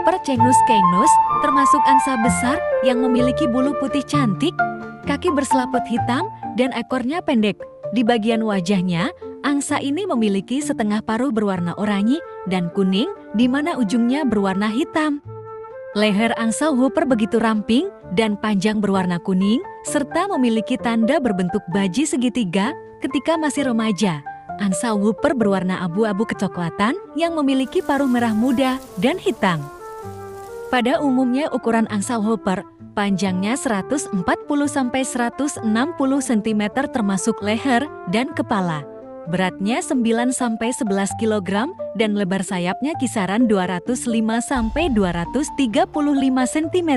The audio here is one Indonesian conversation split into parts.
Hooper Canis canis termasuk angsa besar yang memiliki bulu putih cantik, kaki berselaput hitam, dan ekornya pendek. Di bagian wajahnya, angsa ini memiliki setengah paruh berwarna oranye dan kuning, di mana ujungnya berwarna hitam. Leher angsa Hooper begitu ramping dan panjang berwarna kuning, serta memiliki tanda berbentuk baji segitiga ketika masih remaja. Angsa Hooper berwarna abu-abu kecoklatan yang memiliki paruh merah muda dan hitam. Pada umumnya ukuran angsa Hooper panjangnya 140–160 cm termasuk leher dan kepala. Beratnya 9–11 kg dan lebar sayapnya kisaran 205–235 cm.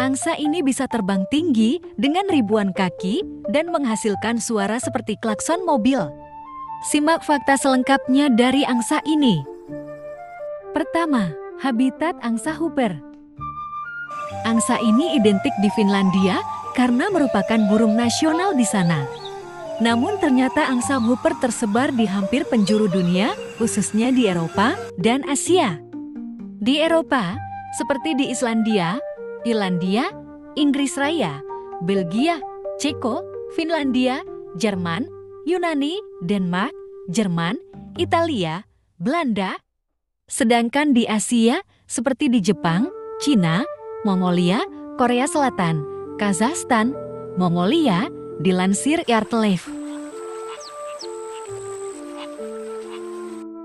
Angsa ini bisa terbang tinggi dengan ribuan kaki dan menghasilkan suara seperti klakson mobil. Simak fakta selengkapnya dari angsa ini. Pertama, habitat angsa Hooper. Angsa ini identik di Finlandia karena merupakan burung nasional di sana. Namun ternyata angsa Hooper tersebar di hampir penjuru dunia, khususnya di Eropa dan Asia. Di Eropa, seperti di Islandia, Irlandia, Inggris Raya, Belgia, Ceko, Finlandia, Jerman, Yunani, Denmark, Jerman, Italia, Belanda. Sedangkan di Asia, seperti di Jepang, Cina, Mongolia, Korea Selatan, Kazakhstan, Mongolia, dilansir Artlife.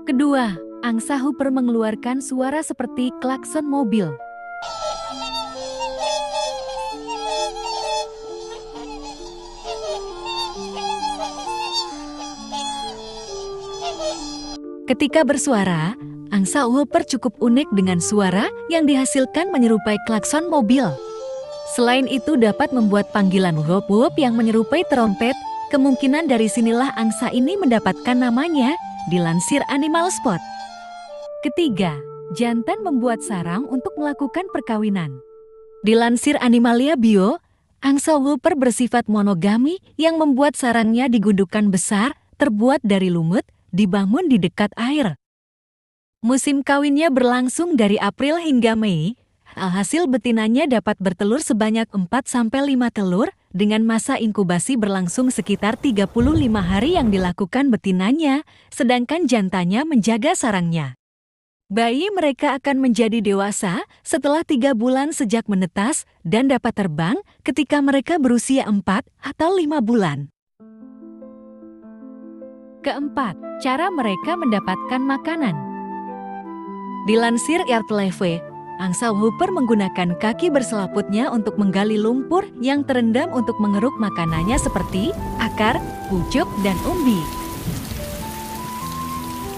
Kedua, angsa Hooper mengeluarkan suara seperti klakson mobil. Ketika bersuara, angsa Hooper cukup unik dengan suara yang dihasilkan menyerupai klakson mobil. Selain itu dapat membuat panggilan whoop-whoop yang menyerupai trompet. Kemungkinan dari sinilah angsa ini mendapatkan namanya, dilansir Animal Spot. Ketiga, jantan membuat sarang untuk melakukan perkawinan. Dilansir Animalia Bio, angsa Hooper bersifat monogami yang membuat sarangnya di gundukan besar, terbuat dari lumut, dibangun di dekat air. Musim kawinnya berlangsung dari April hingga Mei. Alhasil betinanya dapat bertelur sebanyak 4–5 telur dengan masa inkubasi berlangsung sekitar 35 hari yang dilakukan betinanya, sedangkan jantannya menjaga sarangnya. Bayi mereka akan menjadi dewasa setelah 3 bulan sejak menetas dan dapat terbang ketika mereka berusia 4 atau 5 bulan. Keempat, cara mereka mendapatkan makanan. Dilansir Artlife, angsa Hooper menggunakan kaki berselaputnya untuk menggali lumpur yang terendam untuk mengeruk makanannya seperti akar, pucuk, dan umbi.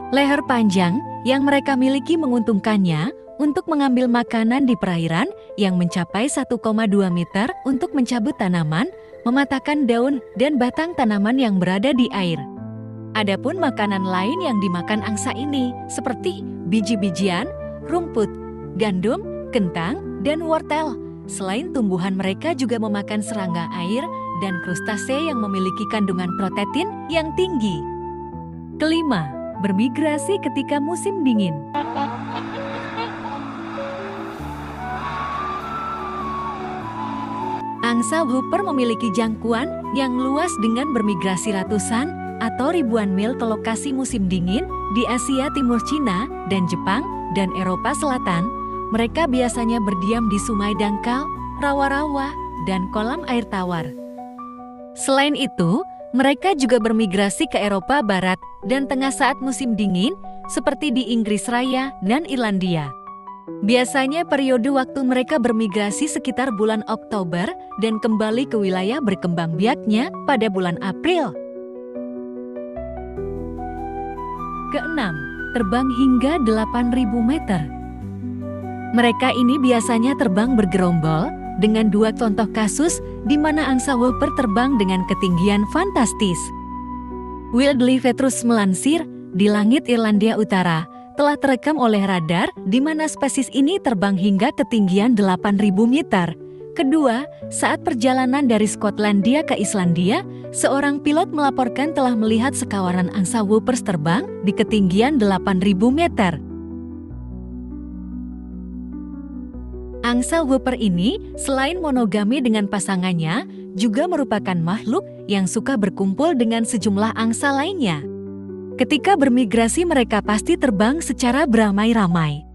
Leher panjang yang mereka miliki menguntungkannya untuk mengambil makanan di perairan yang mencapai 1,2 meter untuk mencabut tanaman, mematahkan daun dan batang tanaman yang berada di air. Adapun makanan lain yang dimakan angsa ini seperti biji-bijian, rumput, gandum, kentang, dan wortel. Selain tumbuhan, mereka juga memakan serangga air dan krustase yang memiliki kandungan protein yang tinggi. Kelima, bermigrasi ketika musim dingin. Angsa Hooper memiliki jangkauan yang luas dengan bermigrasi ratusan atau ribuan mil ke lokasi musim dingin di Asia Timur, Cina, dan Jepang, dan Eropa Selatan. Mereka biasanya berdiam di sungai dangkal, rawa-rawa, dan kolam air tawar. Selain itu, mereka juga bermigrasi ke Eropa Barat dan Tengah saat musim dingin, seperti di Inggris Raya dan Irlandia. Biasanya periode waktu mereka bermigrasi sekitar bulan Oktober dan kembali ke wilayah berkembang biaknya pada bulan April. Keenam, terbang hingga 8.000 meter. Mereka ini biasanya terbang bergerombol, dengan 2 contoh kasus di mana angsa Hooper terbang dengan ketinggian fantastis. Wildlife Petrus melansir, di langit Irlandia Utara telah terekam oleh radar di mana spesies ini terbang hingga ketinggian 8.000 meter. Kedua, saat perjalanan dari Skotlandia ke Islandia, seorang pilot melaporkan telah melihat sekawanan angsa Hooper terbang di ketinggian 8.000 meter. Angsa Whooper ini, selain monogami dengan pasangannya, juga merupakan makhluk yang suka berkumpul dengan sejumlah angsa lainnya. Ketika bermigrasi, mereka pasti terbang secara beramai-ramai.